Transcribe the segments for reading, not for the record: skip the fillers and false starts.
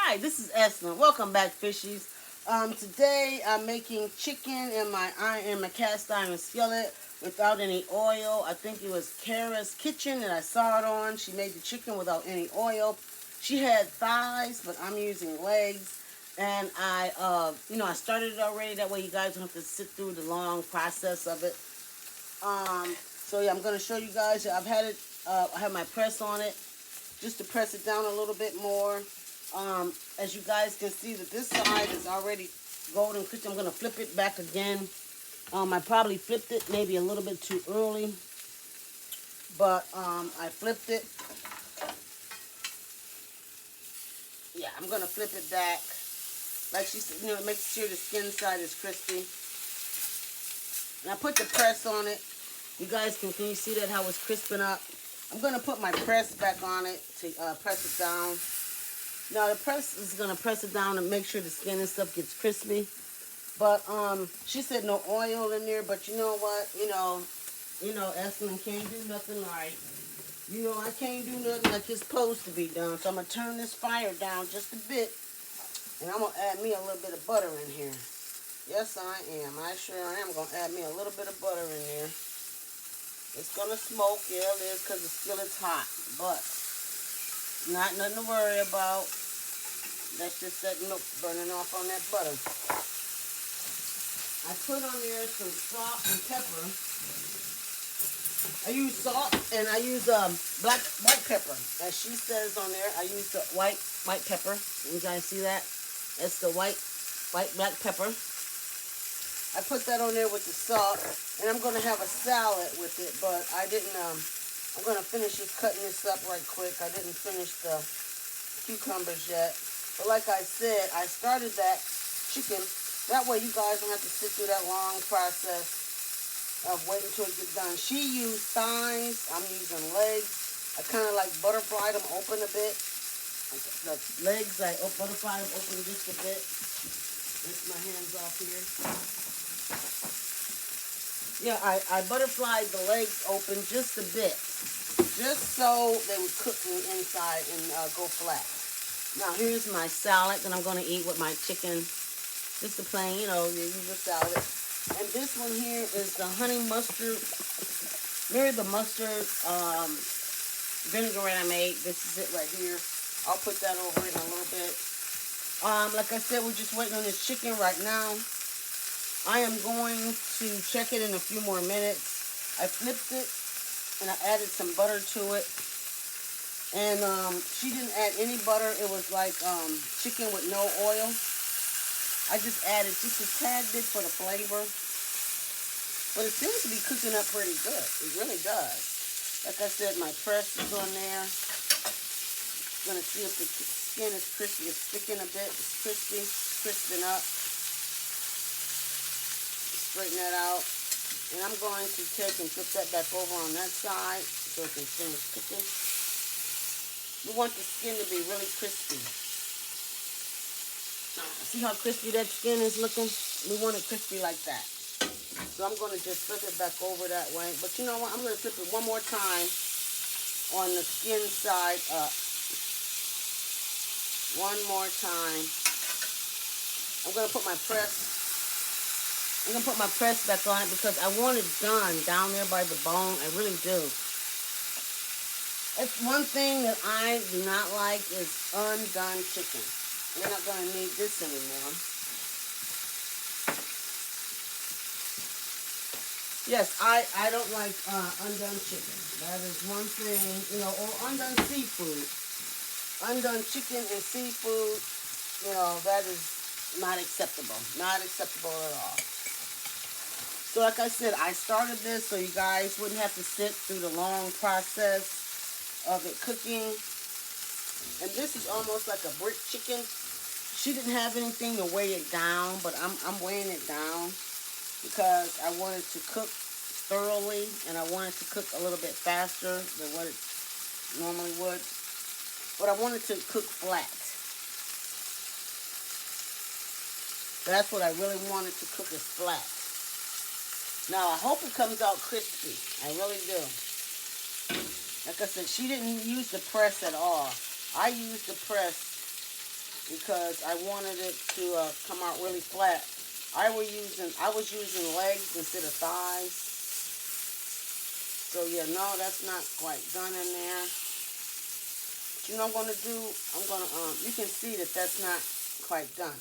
Hi, this is Esna. Welcome back, fishies. Today I'm making chicken in my cast iron skillet without any oil. I think it was Kara's Kitchen that I saw it on. She made the chicken without any oil. She had thighs, but I'm using legs. And I started it already. That way you guys don't have to sit through the long process of it. So yeah, I'm gonna show you guys. I've had it. I have my press on it, just to press it down a little bit more. As you guys can see that this side is already golden crispy. I'm going to flip it back again. I probably flipped it maybe a little bit too early, but I flipped it. Yeah, I'm going to flip it back. Like she said, make sure the skin side is crispy. And I put the press on it. You guys can you see that how it's crisping up? I'm going to put my press back on it to press it down. Now the press is gonna press it down and make sure the skin and stuff gets crispy. But she said no oil in there. But you know what? Esselin can't do nothing right. I can't do nothing like it's supposed to be done. So I'm gonna turn this fire down just a bit, and I'm gonna add me a little bit of butter in here. Yes, I am. I sure am gonna add me a little bit of butter in there. It's gonna smoke, yeah, it is, because the skillet's hot, but not nothing to worry about. That's just that milk burning off on that butter. I put on there some salt and pepper. I use salt and I use white pepper. As she says on there, I use the white pepper. You guys see that? That's the white black pepper. I put that on there with the salt, and I'm gonna have a salad with it, but I didn't. I'm gonna finish just cutting this up right quick. I didn't finish the cucumbers yet. But like I said, I started that chicken. That way you guys don't have to sit through that long process of waiting until it gets done. She used thighs. I'm using legs. I kind of like butterflied them open a bit. The legs, I butterflied them open just a bit. Lift my hands off here. Yeah, I butterflied the legs open just a bit. Just so they would cook from the inside and go flat. Now here's my salad that I'm going to eat with my chicken. Just a plain, the usual salad. And this one here is the honey mustard. Here's the mustard vinaigrette I made. This is it right here. I'll put that over it in a little bit. Like I said, we're just waiting on this chicken right now. I am going to check it in a few more minutes. I flipped it and I added some butter to it. And she didn't add any butter. It was like chicken with no oil. I just added just a tad bit for the flavor. But it seems to be cooking up pretty good. It really does. Like I said, my press is on there. Gonna see if the skin is crispy. It's sticking a bit. It's crispy. Crisping up. Straighten that out. And I'm going to take and flip that back over on that side so it can finish cooking. We want the skin to be really crispy. See how crispy that skin is looking? We want it crispy like that. So I'm going to just flip it back over that way. But you know what? I'm going to flip it one more time on the skin side up. One more time. I'm going to put my press. I'm going to put my press back on it because I want it done down there by the bone. I really do. It's one thing that I do not like is undone chicken. We're not going to need this anymore. Yes, I don't like undone chicken. That is one thing, or undone seafood. Undone chicken and seafood, that is not acceptable. Not acceptable at all. So like I said, I started this so you guys wouldn't have to sit through the long process of it cooking. And this is almost like a brick chicken. She didn't have anything to weigh it down, but I'm weighing it down because I wanted to cook thoroughly and I wanted to cook a little bit faster than what it normally would. But I wanted to cook flat. That's what I really wanted to cook, is flat. Now I hope it comes out crispy. I really do. Like I said, she didn't use the press at all. I used the press because I wanted it to come out really flat. I was using legs instead of thighs. So yeah, no, that's not quite done in there. But you know what I'm gonna do? I'm gonna you can see that that's not quite done.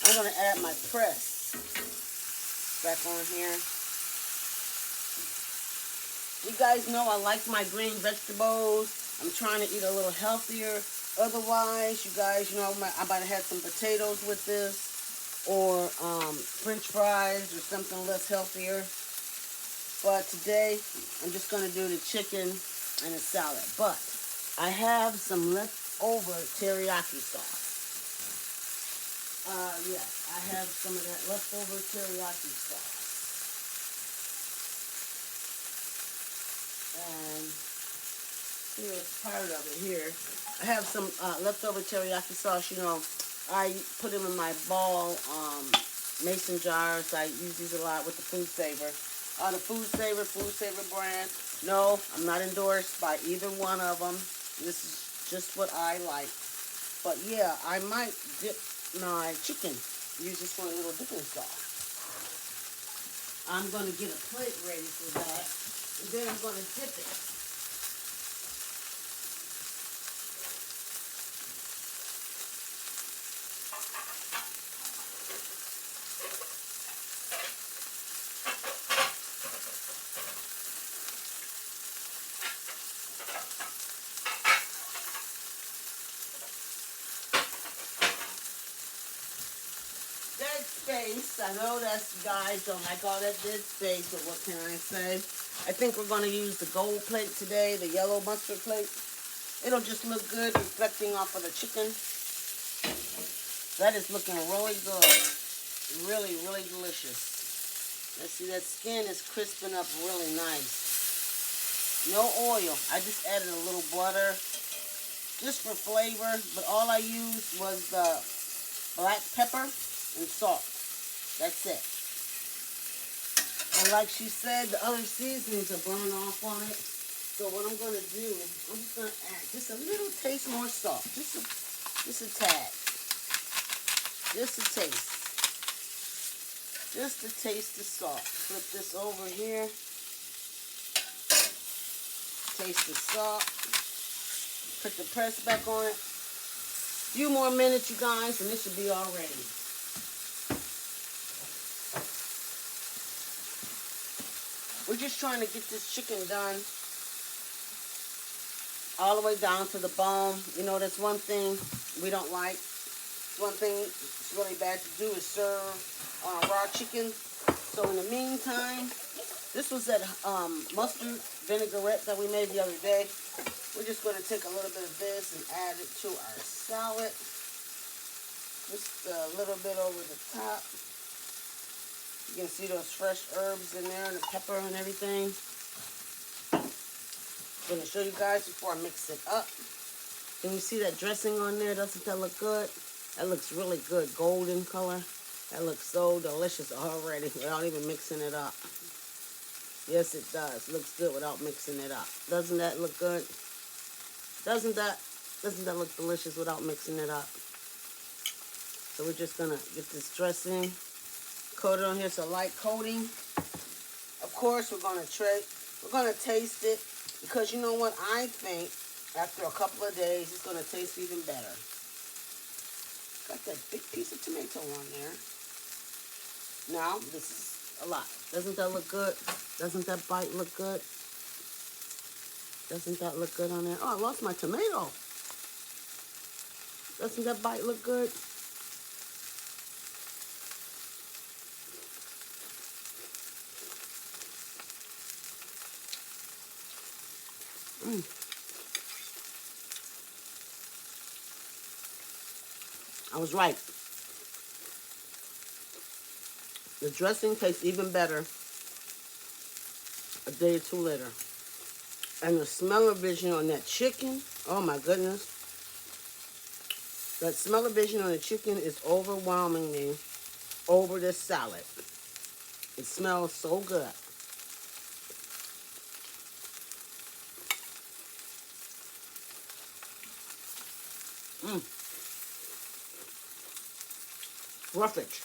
I'm gonna add my press back on here. You guys know I like my green vegetables. I'm trying to eat a little healthier. Otherwise, you guys, you know, I might have had some potatoes with this, or French fries, or something less healthier. But today, I'm just going to do the chicken and a salad. But I have some leftover teriyaki sauce. Yes, I have some of that leftover teriyaki sauce. And here's part of it here. I have some leftover teriyaki sauce. You know, I put them in my ball mason jars. I use these a lot with the Food Saver. The Food Saver brand. No, I'm not endorsed by either one of them. This is just what I like. But yeah, I might dip my chicken. Use this for a little dipping sauce. I'm going to get a plate ready for that. And then I'm going to dip it. Dead space. I know that's, you guys don't like all that dead space, but what can I say? I think we're going to use the gold plate today, the yellow mustard plate. It'll just look good, reflecting off of the chicken. That is looking really good. Really, really delicious. Let's see, that skin is crisping up really nice. No oil. I just added a little butter just for flavor, but all I used was the black pepper and salt. That's it. And like she said, the other seasonings are burning off on it. So what I'm going to do, I'm just going to add just a little taste more salt. Just a tad. Just a taste. Just a taste of salt. Flip this over here. Taste the salt. Put the press back on it. A few more minutes, you guys, and this should be all ready. We're just trying to get this chicken done all the way down to the bone. You know, that's one thing we don't like. One thing it's really bad to do is serve raw chicken. So in the meantime, this was that mustard vinaigrette that we made the other day. We're just going to take a little bit of this and add it to our salad. Just a little bit over the top. You can see those fresh herbs in there and the pepper and everything. I'm going to show you guys before I mix it up. Can you see that dressing on there? Doesn't that look good? That looks really good. Golden color. That looks so delicious already without even mixing it up. Yes, it does. Looks good without mixing it up. Doesn't that look good? Doesn't that look delicious without mixing it up? So we're just going to get this dressing coated on here. It's a light coating. Of course, we're going to taste it, because you know what? I think after a couple of days, it's going to taste even better. Got that big piece of tomato on there. Now, this is a lot. Doesn't that look good? Doesn't that bite look good? Doesn't that look good on there? Oh, I lost my tomato. Doesn't that bite look good? I was right. The dressing tastes even better a day or two later. And the smell-o-vision on that chicken, oh my goodness. That smell-o-vision on the chicken is overwhelming me over this salad. It smells so good. roughage.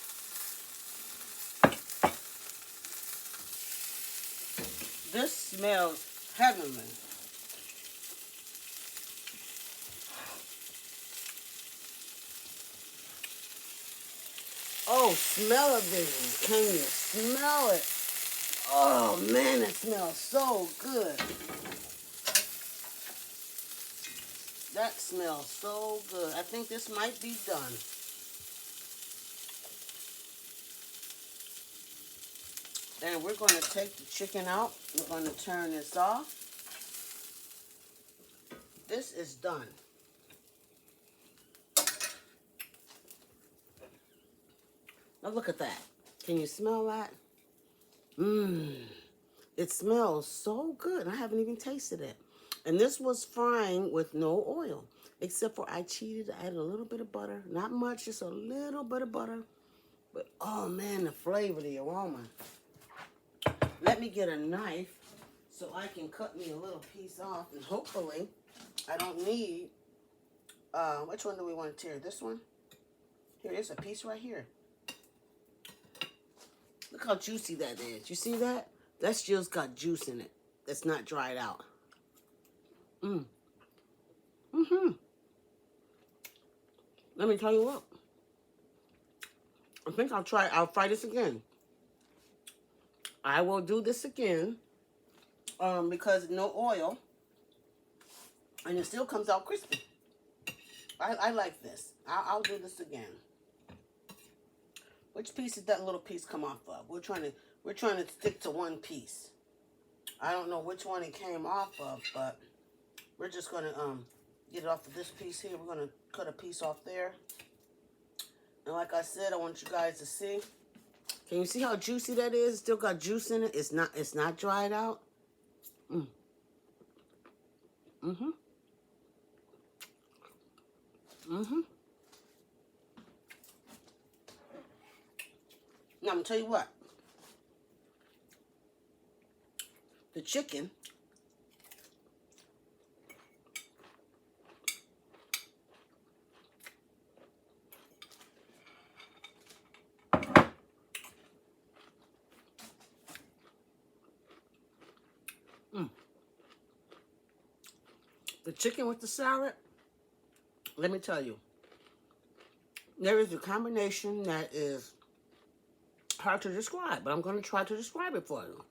This smells heavenly. Oh, smell-o-vision. Can you smell it? Oh, man, it smells so good. That smells so good. I think this might be done. And we're going to take the chicken out. We're going to turn this off. This is done. Now look at that. Can you smell that? Mmm. It smells so good. I haven't even tasted it. And this was frying with no oil. Except for I cheated. I added a little bit of butter. Not much, just a little bit of butter. But oh man, the flavor, the aroma. Let me get a knife so I can cut me a little piece off. And hopefully, I don't need, which one do we want to tear? This one? Here, there's a piece right here. Look how juicy that is. You see that? That still's got juice in it. That's not dried out. Let me tell you what. I think I'll fry this again. I will do this again. Because no oil. And it still comes out crispy. I like this. I'll do this again. Which piece did that little piece come off of? We're trying to stick to one piece. I don't know which one it came off of, but we're just gonna get it off of this piece here. We're gonna cut a piece off there. And like I said, I want you guys to see. Can you see how juicy that is? It's still got juice in it. It's not dried out. Now, I'm going to tell you what. The chicken with the salad, let me tell you, there is a combination that is hard to describe, but I'm going to try to describe it for you.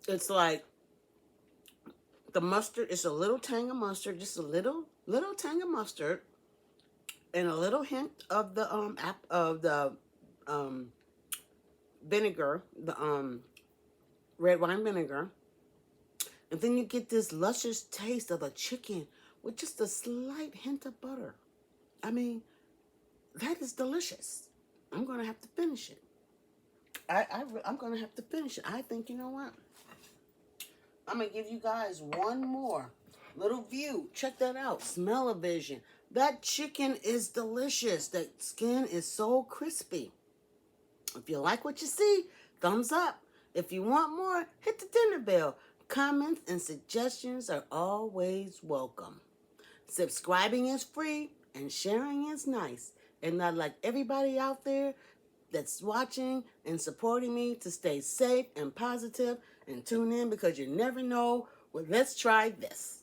It's like the mustard, it's a little tang of mustard, just a little tang of mustard, and a little hint of the vinegar, the red wine vinegar. And then you get this luscious taste of a chicken with just a slight hint of butter. I mean, that is delicious. I'm going to have to finish it. I'm going to have to finish it. I think, you know what? I'm going to give you guys one more little view. Check that out. Smell-o-vision. That chicken is delicious. That skin is so crispy. If you like what you see, thumbs up. If you want more, hit the dinner bell. Comments and suggestions are always welcome. Subscribing is free and sharing is nice. And I'd like everybody out there that's watching and supporting me to stay safe and positive and tune in because you never know. Well, let's try this.